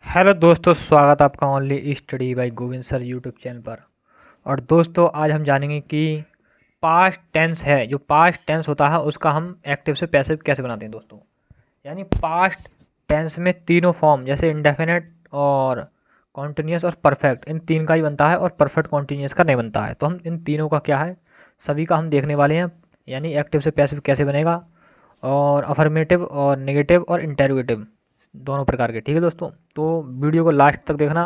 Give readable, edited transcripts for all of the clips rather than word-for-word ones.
Hello दोस्तों, स्वागत है आपका only study bye Govind sir YouTube channel पर। और दोस्तों आज हम जानेंगे कि पास्ट टेंस है, जो पास्ट टेंस होता है उसका हम एक्टिव से पैसिव कैसे बनाते हैं दोस्तों। यानी पास्ट टेंस में तीनों फॉर्म जैसे इंडेफिनेट और कॉन्टिन्यूस और परफेक्ट, इन तीन का ही बनता है और परफेक्ट कॉन्टिन्यूस का नहीं बनता है। तो हम इन तीनों का क्या है, सभी का हम देखने वाले हैं। यानी एक्टिव से पैसिव कैसे बनेगा, और अफर्मेटिव और नेगेटिव और इंटेरोगेटिव दोनों प्रकार के। ठीक है दोस्तों, तो वीडियो को लास्ट तक देखना,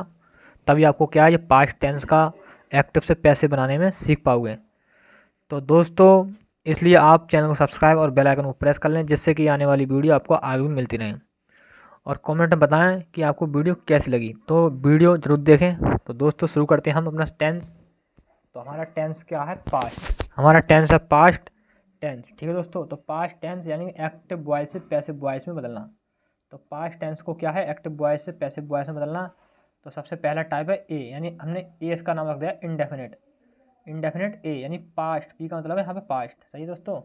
तभी आपको क्या है, ये पास्ट टेंस का एक्टिव से पैसिव बनाने में सीख पाओगे। तो दोस्तों इसलिए आप चैनल को सब्सक्राइब और बेल आइकन को प्रेस कर लें, जिससे कि आने वाली वीडियो आपको आगे भी मिलती रहे। और कमेंट में बताएं कि आपको वीडियो कैसी लगी, तो वीडियो जरूर देखें। तो दोस्तों शुरू करते हैं हम अपना टेंस। तो हमारा टेंस क्या है, पास्ट। हमारा टेंस है पास्ट टेंस। ठीक है दोस्तों, तो पास्ट टेंस यानी एक्टिव वॉइस से पैसिव वॉइस में बदलना। तो पास्ट टेंस को क्या है, एक्टिव वॉइस से पैसिव वॉइस में बदलना। तो सबसे पहला टाइप है ए, यानी हमने ए इसका नाम रख दिया इंडेफिनिट। इंडेफिनिट ए यानी पास्ट, पी का मतलब है यहाँ पे पास्ट। सही है दोस्तों,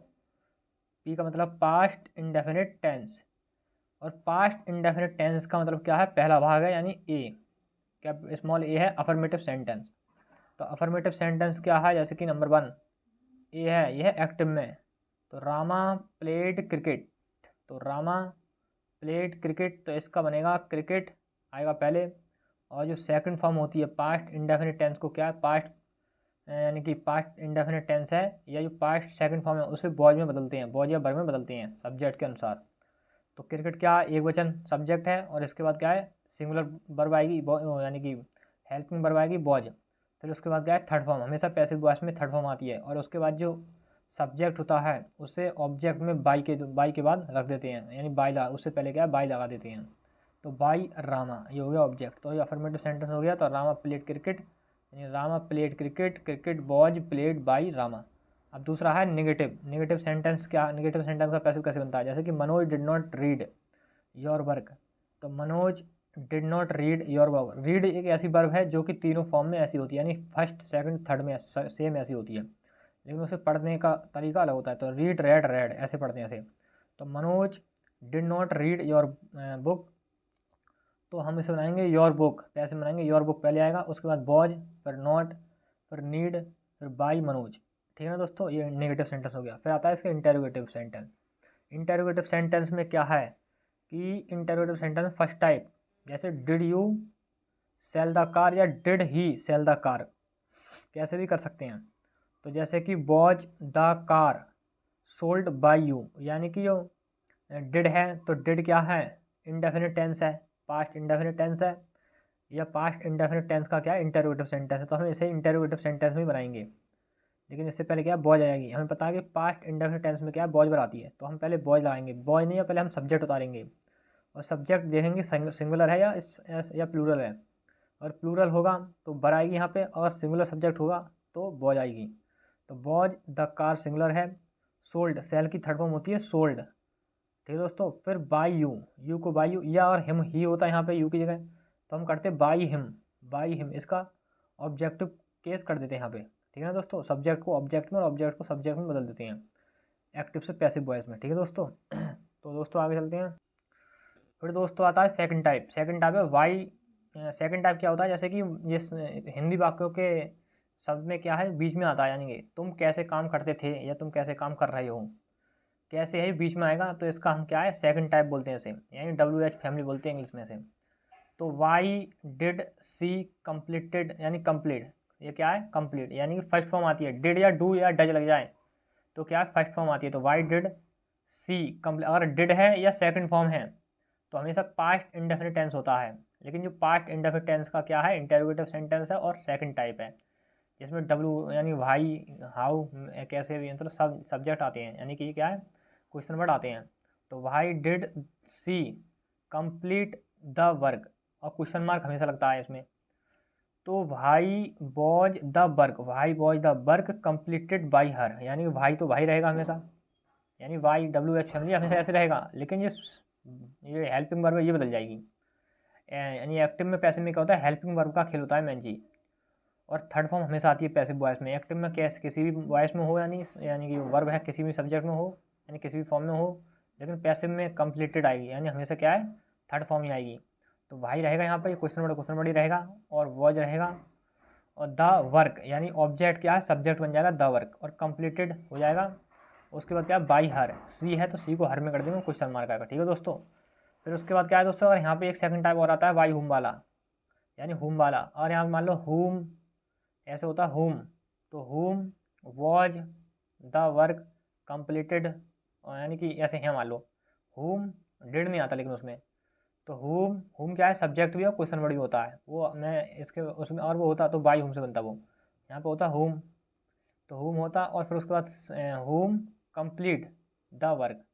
पी का मतलब पास्ट इंडेफिनिट टेंस। और पास्ट इंडेफिनिट टेंस का मतलब क्या है, पहला भाग है यानी ए, क्या स्मॉल ए है, अफर्मेटिव सेंटेंस। तो अफर्मेटिव सेंटेंस क्या है, जैसे कि नंबर 1 ए है, यह है एक्टिव में। तो रामा प्लेड क्रिकेट। तो रामा प्लेड क्रिकेट, तो इसका बनेगा क्रिकेट आएगा पहले। और जो सेकंड फॉर्म होती है पास्ट इंडेफिनिट टेंस को क्या है, पास्ट यानी कि पास्ट इंडेफिनिट टेंस है, या जो पास्ट सेकंड फॉर्म है उसे बॉज में बदलते हैं, बॉज या बर में बदलते हैं सब्जेक्ट के अनुसार। तो क्रिकेट क्या एक वचन सब्जेक्ट है, और इसके बाद क्या है, सिंगुलर वर्ब आएगी, यानी कि हेल्पिंग वर्ब आएगी बॉज। फिर उसके बाद क्या है, थर्ड फॉर्म, हमेशा पैसिव वॉइस में थर्ड फॉर्म आती है। और उसके बाद जो सब्जेक्ट होता है उसे ऑब्जेक्ट में बाई के बाद रख देते हैं, यानी बाई लगा, उससे पहले क्या है बाई लगा देते हैं। तो बाई रामा ये हो गया ऑब्जेक्ट। तो ये अफर्मेटिव सेंटेंस हो गया। तो रामा प्लेड क्रिकेट, यानी Rama played cricket, cricket was played by Rama. अब दूसरा है नेगेटिव। नेगेटिव सेंटेंस क्या, नेगेटिव सेंटेंस का पैसिव कैसे बनता है, जैसे कि Manoj did not read your work. तो Manoj did not read your work. Read एक ऐसी वर्ब है जो कि तीनों फॉर्म में ऐसी होती है, यानी फर्स्ट सेकंड थर्ड में सेम ऐसी होती है, लेकिन उसे पढ़ने का तरीका अलग होता है। तो रीड रेड रेड ऐसे पढ़ते हैं ऐसे। तो Manoj did not read your book, तो हम इसे बनाएंगे योर बुक। कैसे बनाएंगे, योर बुक पहले आएगा, उसके बाद बॉज, फिर नॉट, फिर नीड, फिर बाई मनोज। ठीक है ना दोस्तों, ये नेगेटिव सेंटेंस हो गया। फिर आता है इसका इंटेरोगेटिव सेंटेंस। इंटेरोगेटिव सेंटेंस में क्या है कि इंटेरोगेटिव सेंटेंस फर्स्ट टाइप, जैसे did you sell the car या did he sell the car, कैसे भी कर सकते हैं। तो जैसे कि was the car sold by you, यानी कि जो डिड है, तो डिड क्या है, इंडेफिनिट टेंस है, पास्ट इंडेफिनिट टेंस है। या पास्ट इंडेफिनिट टेंस का क्या है, इंटेरोगेटिव सेंटेंस है, तो हम इसे इंटेरोगेटिव सेंटेंस में बनाएंगे। लेकिन इससे पहले क्या है, बॉज आएगी। हमें पता है कि पास्ट इंडेफिनिट टेंस में क्या है, बॉज बर आती है, तो हम पहले बॉज लगाएंगे। बॉज नहीं है, पहले हम सब्जेक्ट उतारेंगे, और सब्जेक्ट देखेंगे सिंगुलर है या प्लूरल है। और प्लूरल होगा तो बर आएगी यहाँ पे, और सिंगुलर सब्जेक्ट होगा तो बॉज आएगी। तो बॉज द कार सिंगुलर है। सोल्ड, सेल की थर्ड फॉर्म होती है सोल्ड। ठीक है दोस्तों, फिर बाई यू, यू को बाई यू, या और हिम ही होता है यहाँ पे यू की जगह, तो हम करते बाई हिम। बाई हिम इसका ऑब्जेक्टिव केस कर देते हैं यहाँ पे। ठीक है ना दोस्तों, सब्जेक्ट को ऑब्जेक्ट में और ऑब्जेक्ट को सब्जेक्ट में बदल देते हैं एक्टिव से पैसिव वॉइस में। ठीक है दोस्तों तो दोस्तों आगे चलते हैं। फिर दोस्तों आता है सेकंड टाइप। सेकंड टाइप है वाई। सेकंड टाइप क्या होता है, जैसे कि ये हिंदी वाक्यों के शब्द में क्या है, बीच में आता है, यानी कि तुम कैसे काम करते थे या तुम कैसे काम कर रहे हो, कैसे है बीच में आएगा, तो इसका हम क्या है सेकंड टाइप बोलते हैं इसे, यानी WH फैमिली बोलते हैं इंग्लिश में से। तो वाई डिड सी कंप्लीटेड, यानी कंप्लीट, ये क्या है कंप्लीट, यानी कि फर्स्ट फॉर्म आती है। डिड या डू या डज लग जाए तो क्या है, फर्स्ट फॉर्म आती है। तो वाई डिड सी कंप्लीट, अगर डिड है या सेकंड फॉर्म है तो हमेशा पास्ट इंडेफिनिट टेंस होता है। लेकिन जो पास्ट इंडेफिनिट टेंस का क्या है, इंटेरोगेटिव सेंटेंस है और सेकंड टाइप है, जिसमें डब्लू यानी भाई, हाउ, कैसे भी, मतलब सब सब्जेक्ट आते हैं, यानी कि ये क्या है क्वेश्चन वर्ड आते हैं। तो why did she complete the work, और क्वेश्चन मार्क हमेशा लगता है इसमें। तो why was the work, why was the work completed by her, यानी भाई तो भाई रहेगा हमेशा, यानी वाई WH फैमिली हमेशा ऐसे रहेगा। लेकिन ये हेल्पिंग वर्ब है, ये बदल जाएगी। यानी एक्टिव में पैसिव में क्या होता है, हेल्पिंग वर्ब का खेल होता है मेन जी। और थर्ड फॉर्म हमेशा आती है पैसिव वॉइस में। एक्टिव में कैसे किसी भी वॉइस में हो, यानी कि वर्ब है किसी भी सब्जेक्ट में हो, यानी किसी भी फॉर्म में हो। लेकिन पैसिव में कंप्लीटेड आएगी, यानी हमेशा क्या है थर्ड फॉर्म ही आएगी। तो भाई रहेगा यहाँ पे, क्वेश्चन वर्ड ही रहेगा, और वॉज रहेगा, और द वर्क यानी ऑब्जेक्ट क्या है, सब्जेक्ट बन जाएगा द वर्क, और कंप्लीटेड हो जाएगा। उसके बाद क्या है, बाई हर, सी है तो सी को हर में कर देंगे, क्वेश्चन मार्क आएगा। ठीक है दोस्तों। फिर उसके बाद क्या है दोस्तों, और यहाँ पे एक सेकंड टाइप और आता है बाई हुम वाला, यानी हुम वाला। और यहाँ मान लो हुम ऐसे होता है हुम, तो हुम वॉज द वर्क कंप्लीटेड, यानी कि ऐसे है मान लो हुम, डिड नहीं आता लेकिन उसमें, तो हुम क्या है, सब्जेक्ट भी और क्वेश्चन वर्ड भी होता है, वो मैं इसके उसमें, और वो होता तो बाई हुम से बनता वो, यहाँ पे होता हुम, तो हुम होता, और फिर उसके बाद हुम कंप्लीट द वर्क,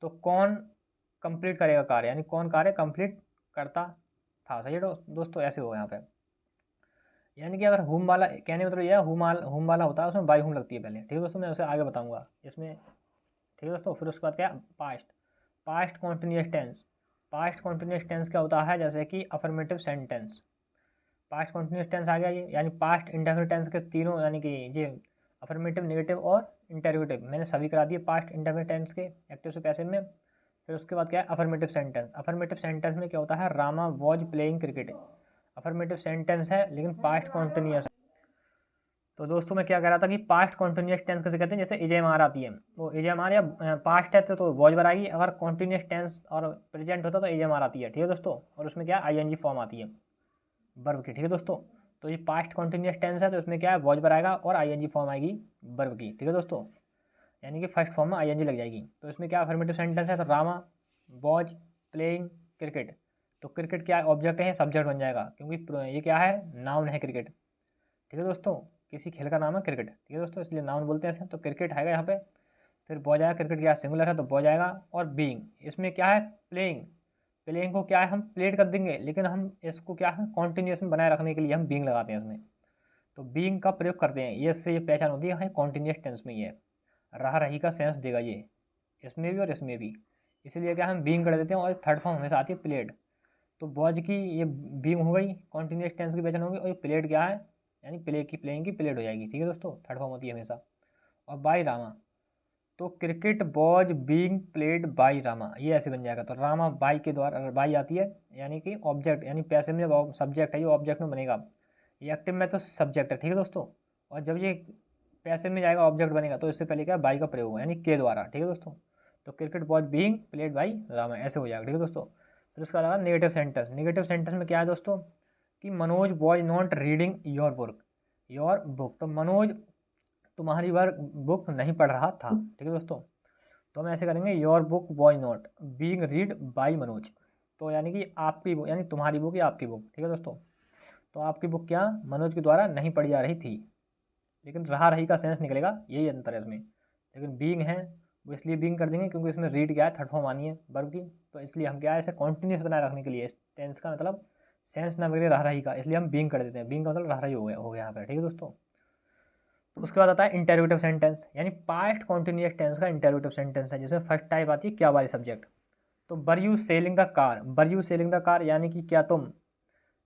तो कौन कंप्लीट करेगा कार्य, यानी कौन कार्य कंप्लीट करता था। सही है दोस्तों, ऐसे हो यहाँ पे। यानी कि अगर हुम वाला कहने मतलब यह हुम वाला होता है, उसमें बाई हुम लगती है पहले। ठीक है दोस्तों, मैं उसे आगे बताऊंगा इसमें। ठीक है दोस्तों। फिर उसके बाद क्या, past, past continuous tense. Past continuous tense क्या होता है, जैसे कि affirmative sentence. Past continuous tense आ गया ये, यानी पास्ट इंडेफिनिट टेंस के तीनों, यानी कि ये अफर्मेटिव, नेगेटिव और इंटरोगेटिव मैंने सभी करा दिए पास्ट इंडेफिनिट टेंस के एक्टिव से पैसिव में। फिर उसके बाद क्या है, अफर्मेटिव सेंटेंस। अफर्मेटिव सेंटेंस में क्या होता है, Rama was playing cricket, affirmative sentence है लेकिन पास्ट कॉन्टिन्यूस। तो दोस्तों मैं क्या कह रहा था कि पास्ट कॉन्टिन्यूस टेंस कैसे कहते हैं, जैसे एजेएमआर आती है, वो एजेएमआर या पास्ट है तो वॉज बर आएगी, अगर कॉन्टिन्यूस टेंस और प्रेजेंट होता तो एजेएमआर आती है। ठीक है दोस्तों, और उसमें क्या आईएनजी फॉर्म आती है वर्ब की। ठीक है दोस्तों, तो ये पास्ट कॉन्टिन्यूस टेंस है तो इसमें क्या है, वॉज बर आएगा और आईएनजी फॉर्म आएगी वर्ब की। ठीक है दोस्तों, यानी कि फर्स्ट फॉर्म में आईएनजी लग जाएगी। तो इसमें क्या अफर्मेटिव सेंटेंस है, तो रामा वॉज प्लेइंग क्रिकेट, तो क्रिकेट क्या ऑब्जेक्ट है, सब्जेक्ट बन जाएगा, क्योंकि ये क्या है, नाउन है क्रिकेट। ठीक है दोस्तों, किसी खेल का नाम है क्रिकेट। ठीक है दोस्तों, इसलिए नाउन बोलते हैं इसे, तो क्रिकेट आएगा यहाँ पे। फिर बॉय आएगा, क्रिकेट क्या सिंगुलर है तो बॉय आएगा, और बीइंग इसमें क्या है, प्लेइंग, प्लेइंग को क्या है हम प्लेड कर देंगे, लेकिन हम इसको क्या है कॉन्टिन्यूस में बनाए रखने के लिए हम बीइंग लगाते हैं इसमें, तो बीइंग का प्रयोग करते हैं, ये इससे ये पहचान होती है कॉन्टिन्यूस टेंस में, ये रहा रही का सेंस देगा ये, इसमें भी और इसमें भी, इसीलिए क्या हम बीइंग कर देते हैं, और थर्ड फॉर्म हमेशा आती है प्लेड। तो बॉज की ये बीइंग हो गई, कॉन्टिन्यूस टेंस की पहचान होगी, और ये प्लेड क्या है, यानी प्ले की प्लेइंग की प्लेड हो जाएगी। ठीक है दोस्तों, थर्ड फॉर्म होती है हमेशा। और बाय रामा, तो cricket boughs being played by Rama, ये ऐसे बन जाएगा। तो रामा बाय के द्वारा, अगर बाय आती है यानी कि ऑब्जेक्ट, यानी पैसिव में जब सब्जेक्ट है ये ऑब्जेक्ट में बनेगा, ये एक्टिव में तो सब्जेक्ट है। ठीक है दोस्तों, और जब ये पैसिव में जाएगा ऑब्जेक्ट बनेगा, तो इससे पहले क्या बाय का प्रयोग होगा, यानी के द्वारा। ठीक है दोस्तों, तो cricket boughs being played by Rama ऐसे हो जाएगा। ठीक है दोस्तों, फिर उसका लगा नेगेटिव सेंटेंस। नेगेटिव सेंटेंस में क्या है दोस्तों, कि Manoj was not reading your book, your book, तो मनोज तुम्हारी वर्क बुक नहीं पढ़ रहा था। ठीक है दोस्तों, तो हम ऐसे करेंगे, your book was not being read by Manoj, तो यानी कि आपकी बुक, यानी तुम्हारी बुक या आपकी बुक। ठीक है दोस्तों, तो आपकी बुक क्या मनोज के द्वारा नहीं पढ़ी जा रही थी, लेकिन रहा रही का सेंस निकलेगा, यही अंतर है इसमें। लेकिन बीइंग है वो इसलिए बीइंग कर देंगे क्योंकि इसमें रीड क्या है, थर्ड फॉर्म आनी है वर्ब की, तो इसलिए हम क्या है इसे कॉन्टिन्यूस बनाए रखने के लिए, इस टेंस का मतलब सेंस ना बिगड़े रहा रही का, इसलिए हम बीइंग कर देते हैं। बीइंग का मतलब रहा रही हो गया यहाँ पे। ठीक है दोस्तों, तो उसके बाद आता है इंटरोगेटिव सेंटेंस, यानी पास्ट कॉन्टिन्यूस टेंस का इंटरोगेटिव सेंटेंस है, जिसमें फर्स्ट टाइप आती है क्या वाली सब्जेक्ट। तो बर यू सेलिंग द कार, बर यू सेलिंग द कार यानी कि क्या तुम,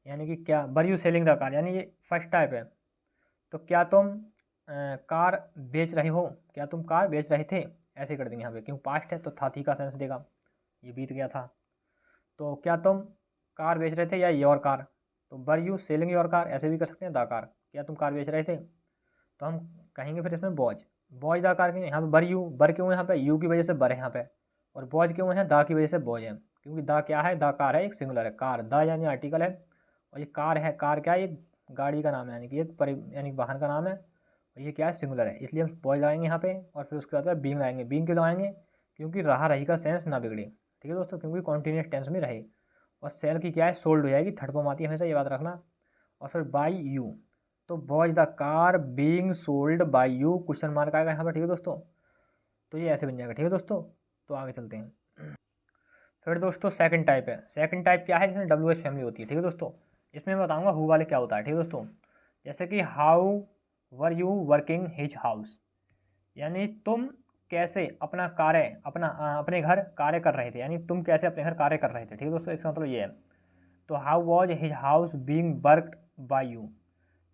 यानी कि क्या बर यू सेलिंग द कार, यानी ये फर्स्ट टाइप है, तो क्या तुम कार बेच रहे हो, क्या तुम कार बेच रहे थे, ऐसे कर देंगे यहाँ पे, क्यों पास्ट है तो था थी का सेंस देगा, ये बीत गया था। तो क्या तुम कार बेच रहे थे या योर कार, तो बर यू सेलिंग योर कार ऐसे भी कर सकते हैं, द कार, क्या तुम कार बेच रहे थे, तो हम कहेंगे फिर इसमें बॉज, बॉज दा कार के यहाँ पे बर यू, बर क्यों है यहाँ पे, यू की वजह से बर है यहाँ पे, और बॉज क्यों है, दा की वजह से बॉज है, क्योंकि दा क्या है, दा कार है, एक सिंगुलर है, कार दा यानी आर्टिकल है, और ये कार है, कार क्या है, ये गाड़ी का नाम है, यानी कि एक यानी वाहन का नाम है, और ये क्या है सिंगुलर है, इसलिए हम बॉज लगाएंगे यहाँ पे, और फिर उसके बाद बीइंग लाएंगे। बीइंग क्यों लगाएंगे, क्योंकि रहा रही का सेंस ना बिगड़े। ठीक है दोस्तों, क्योंकि कॉन्टीन्यूस टेंस में रहे, और सेल की क्या है सोल्ड हो जाएगी, थर्ड फॉर्म आती है हमेशा, ये बात रखना। और फिर बाई यू, तो was the car being sold by you, question mark आएगा यहाँ पर। ठीक है दोस्तों, तो ये ऐसे बन जाएगा। ठीक है दोस्तों, तो आगे चलते हैं। फिर दोस्तों सेकंड टाइप है, सेकंड टाइप क्या है, जिसमें डब्ल्यू एच फैमिली होती है। ठीक है दोस्तों, इसमें मैं बताऊंगा हु वाले क्या होता है। ठीक है दोस्तों, जैसे कि how were you working his house, यानी तुम कैसे अपना कार्य, अपने घर कार्य कर रहे थे, यानी तुम कैसे अपने घर कार्य कर रहे थे। ठीक है दोस्तों, इसका मतलब ये है। तो how was his house being worked by you,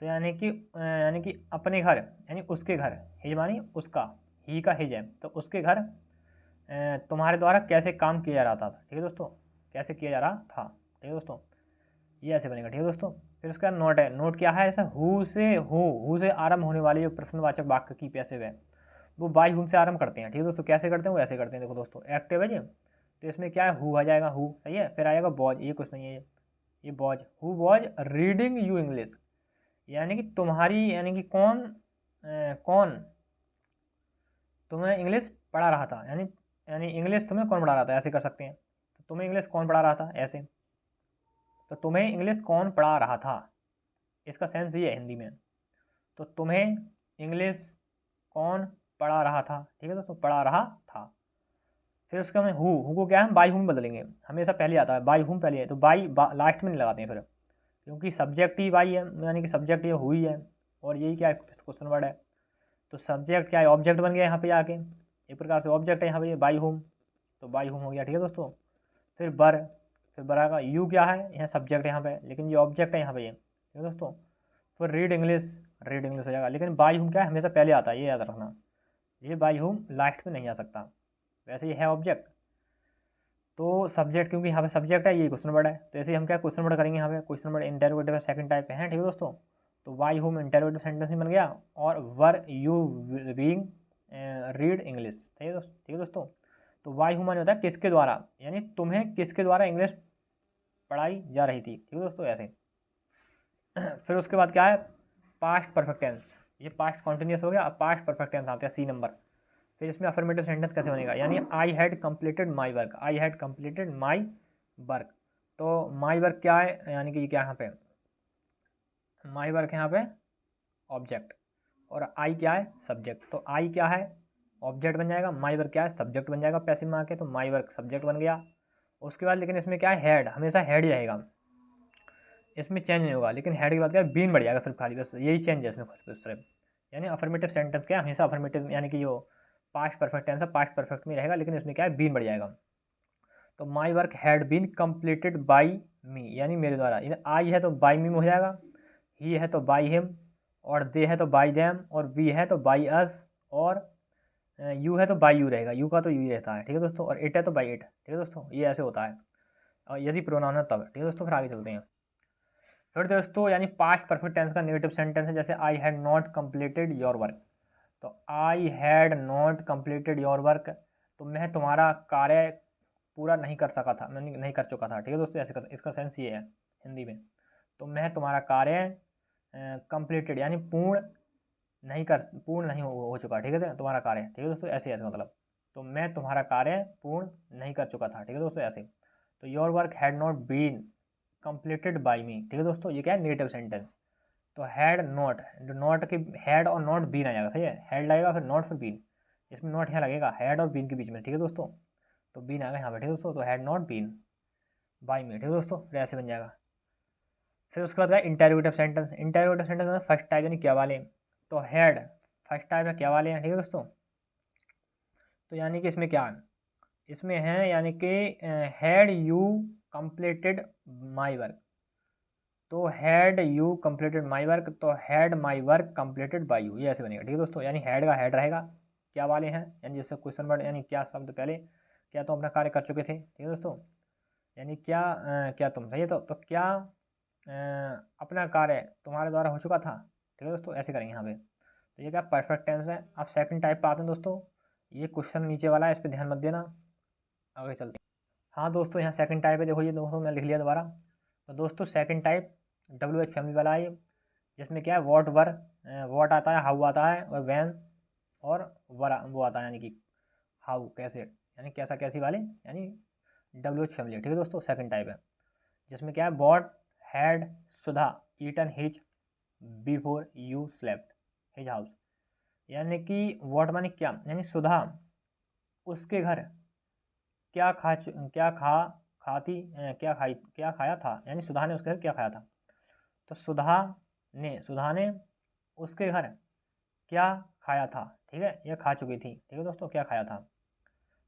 तो यानी कि अपने घर, यानी उसके घर, हिज मानी उसका, ही का हिज है, तो उसके घर तुम्हारे द्वारा कैसे काम किया जा रहा था। ठीक है दोस्तों, कैसे किया जा रहा था, ठीक है दोस्तों, ये ऐसे बनेगा। ठीक है दोस्तों, फिर उसका नोट है। नोट क्या है, ऐसा हु से आरंभ होने वाले जो प्रश्नवाचक वाक्य की पैसिव है वो बाई हुम से आरंभ करते हैं। ठीक है दोस्तों, कैसे करते हैं वो ऐसे करते हैं। देखो दोस्तों, एक्टिव है जी, तो इसमें क्या है, हु आ जाएगा, हु सही है। फिर आएगा बॉज, ये कुछ नहीं है, ये boughs, who boughs reading you English, यानी कि तुम्हारी, यानी कि कौन तुम्हें इंग्लिश पढ़ा रहा था, यानी इंग्लिश तुम्हें कौन पढ़ा रहा था, ऐसे कर सकते हैं। तो तुम्हें इंग्लिश कौन पढ़ा रहा था, ऐसे। तो तुम्हें इंग्लिश कौन पढ़ा रहा था, इसका सेंस ये है हिंदी में। तो तुम्हें इंग्लिश कौन पढ़ा रहा था, ठीक है दोस्तों, पढ़ा रहा था। फिर उसका हमें हु को क्या है, हम बाई हुम बदलेंगे, हमेशा पहले आता है, बाई हुम पहले है, तो बाई लास्ट में नहीं लगाते हैं फिर, क्योंकि सब्जेक्ट ही बाई है, यानी कि सब्जेक्ट ये हुई है, और यही क्या है, क्वेश्चन वर्ड है। तो सब्जेक्ट क्या है, ऑब्जेक्ट बन गया यहाँ पे आके, एक प्रकार से ऑब्जेक्ट है यहाँ पे बाई हुम, तो बाई हुम हो गया। ठीक है दोस्तों, फिर बर आएगा, यू क्या है, यहाँ सब्जेक्ट है यहाँ पे, लेकिन ये ऑब्जेक्ट है यहाँ पे ये। ठीक है दोस्तों, फिर रीड इंग्लिश हो जाएगा, लेकिन बाई हुम क्या है, हमेशा पहले आता है, ये याद रखना, ये बाई हुम लास्ट में नहीं आ सकता, वैसे ये है ऑब्जेक्ट। तो सब्जेक्ट, क्योंकि यहाँ पे सब्जेक्ट है, ये क्वेश्चन वर्ड है, तो ऐसे ही हम क्या क्वेश्चन वर्ड करेंगे यहाँ पे, क्वेश्चन वर्ड इंटरोगेटिव है, सेकंड टाइप पे है। ठीक है दोस्तों, तो वाई होम इंटरोगेटिव सेंटेंस में बन गया, और were you being read English. ठीक है दोस्तों, तो वाई होम माने होता है किसके द्वारा, यानी तुम्हें किसके द्वारा इंग्लिश पढ़ाई जा रही थी। ठीक है दोस्तों, ऐसे। फिर उसके बाद क्या है, पास्ट परफेक्ट टेंस, ये पास्ट कॉन्टिन्यूस हो गया, अब पास्ट परफेक्ट टेंस आते हैं, सी नंबर। फिर इसमें अफर्मेटिव सेंटेंस कैसे बनेगा, यानी I had completed my work, I had completed my work. तो माई वर्क क्या है, यानी कि क्या यहाँ पे माई वर्क है, यहाँ पे ऑब्जेक्ट, और आई क्या है, सब्जेक्ट। तो आई क्या है, ऑब्जेक्ट बन जाएगा, माई वर्क क्या है, सब्जेक्ट बन जाएगा पैसिव में आके, तो माई वर्क सब्जेक्ट बन गया। उसके बाद लेकिन इसमें क्या है, हेड, हमेशा हेड ही रहेगा, इसमें चेंज नहीं होगा, लेकिन हेड की बात क्या है, बीन बढ़ जाएगा सिर्फ, खाली बस यही चेंज है इसमें सिर्फ। यानी अफर्मेटिव सेंटेंस क्या है, हमेशा अफर्मेटिव, यानी कि जो पास्ट परफेक्ट टेंस है पास्ट परफेक्ट में रहेगा, लेकिन इसमें क्या है, बीन बढ़ जाएगा। तो my work had been completed by me, यानी मेरे द्वारा। आई है तो बाई मी में हो जाएगा, ही है तो बाई हिम, और दे है तो बाई देम, और वी है तो बाई अस, और यू है तो बाई यू रहेगा, यू का तो यू ही रहता है। ठीक है दोस्तों, और इट है तो बाई इट। ठीक है दोस्तों, ये ऐसे होता है, और यदि प्रोनाउन है तब। ठीक है दोस्तों, फिर आगे चलते हैं। फिर दोस्तों, यानी पास्ट परफेक्ट टेंस का नेगेटिव सेंटेंस है, जैसे I had not completed your work. तो I had not completed your work, तो मैं तुम्हारा कार्य पूरा नहीं कर सका था, मैं नहीं कर चुका था। ठीक है दोस्तों, ऐसे इसका सेंस ये है हिंदी में। तो मैं तुम्हारा कार्य कंप्लीटेड, यानी पूर्ण नहीं हो चुका। ठीक है तुम्हारा कार्य। ठीक है दोस्तों, ऐसे ऐसे मतलब, तो मैं तुम्हारा कार्य पूर्ण नहीं कर चुका था। ठीक है दोस्तों, ऐसे। तो your work had not been completed by me. ठीक है दोस्तों, ये क्या है, नेगेटिव सेंटेंस। तो हैड नॉट, जो नॉट के हैड और नॉट बीन आ जाएगा, सही है, हैड लगेगा फिर नॉट फिर बीन, इसमें नॉट यहाँ लगेगा हैड और बीन के बीच में। ठीक है दोस्तों, तो बीन आ गया यहाँ पे। ठीक है दोस्तों, तो had not been by me. ठीक है दोस्तों, फिर ऐसे बन जाएगा। फिर उसके बाद इंटेरोगेटिव सेंटेंस, इंटेरोगेटिव सेंटेंस में फर्स्ट टाइप यानी क्या वाले, तो हैड फर्स्ट टाइप है, क्या वाले हैं। ठीक है दोस्तों, तो यानी कि इसमें क्या है, इसमें है यानी कि had you completed my work, तो had you completed my work, तो had my work completed by you, ये ऐसे बनेगा। ठीक है दोस्तों, यानी हैड का हैड रहेगा, क्या वाले हैं, यानी जैसे क्वेश्चन वर्ड, यानी क्या शब्द पहले, क्या तुम अपना कार्य कर चुके थे। ठीक है दोस्तों, यानी क्या क्या तुम, सही है, तो क्या अपना कार्य तुम्हारे द्वारा हो चुका था। ठीक है दोस्तों, ऐसे करेंगे यहाँ पे। तो ये क्या परफेक्ट टेंस है। अब सेकंड टाइप पे आते हैं दोस्तों, ये क्वेश्चन नीचे वाला है, इस पर ध्यान मत देना, आगे चलते हैं। हाँ दोस्तों, यहाँ सेकंड टाइप है, देखो ये दोस्तों मैं लिख लिया दोबारा। तो दोस्तों सेकंड टाइप WH फैमिली वाला है ये, जिसमें क्या है, वॉट आता है, हाउ आता है, और वैन और वो आता है, यानी कि हाउ कैसे, यानी कैसा कैसी वाले, यानी WH फैमिली। ठीक है दोस्तों, सेकंड टाइप है, जिसमें क्या है, what had Sudha eaten his before you slept his house, यानी कि वॉट माने क्या, यानी सुधा उसके घर क्या खा क्या खा खाती क्या खाया था, यानी सुधा ने उसके घर क्या खाया था। तो सुधा ने उसके घर क्या खाया था। ठीक है, यह खा चुकी थी। ठीक है दोस्तों, क्या खाया था,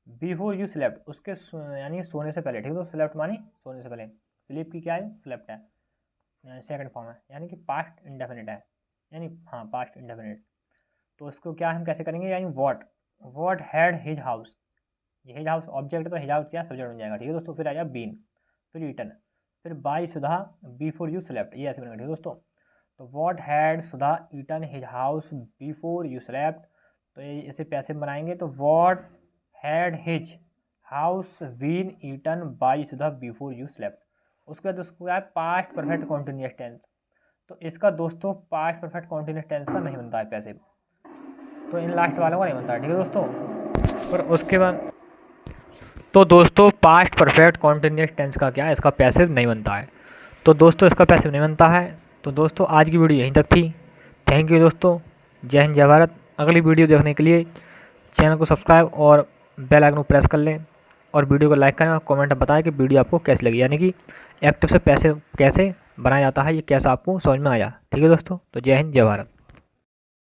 बिफोर यू स्लेप्ट, उसके यानी सोने से पहले। ठीक है दोस्तों, स्लेप्ट मानी सोने से पहले, स्लीप की क्या है, स्लेप्ट है, सेकंड फॉर्म है, यानी कि पास्ट इंडेफिनिट है, यानी हाँ पास्ट इंडेफिनिट। तो उसको क्या हम कैसे करेंगे, यानी वॉट हैड हिज हाउस, ये हिज हाउस ऑब्जेक्ट है, तो हिज हाउस क्या सब्जेक्ट बन जाएगा। ठीक है दोस्तों, फिर आ जाएगा बीन, फिर ईटन। फिर by Sudha before you slept, ये ऐसे बनेगा। ठीक है दोस्तों, तो what had Sudha eaten his house before you slept, तो ये ऐसे पैसे बनाएंगे। तो what had his house been eaten by Sudha before you slept. उसके बाद उसको क्या है, पास्ट परफेक्ट कॉन्टिन्यूस टेंस। तो इसका दोस्तों पास्ट परफेक्ट कॉन्टिन्यूस टेंस का नहीं बनता है पैसे, तो इन लास्ट वालों का नहीं बनता है। ठीक है दोस्तों, और उसके बाद तो दोस्तों पास्ट परफेक्ट कॉन्टिन्यूस टेंस का क्या है, इसका पैसिव नहीं बनता है। तो दोस्तों इसका पैसिव नहीं बनता है। तो दोस्तों आज की वीडियो यहीं तक थी। थैंक यू दोस्तों, जय हिंद जय भारत। अगली वीडियो देखने के लिए चैनल को सब्सक्राइब और बेल आइकन को प्रेस कर लें, और वीडियो को लाइक करें और कमेंट में बताएं कि वीडियो आपको कैसी लगी, यानी कि एक्टिव से पैसे कैसे बनाया जाता है, ये कैसा आपको समझ में आया। ठीक है दोस्तों, तो जय हिंद जय भारत।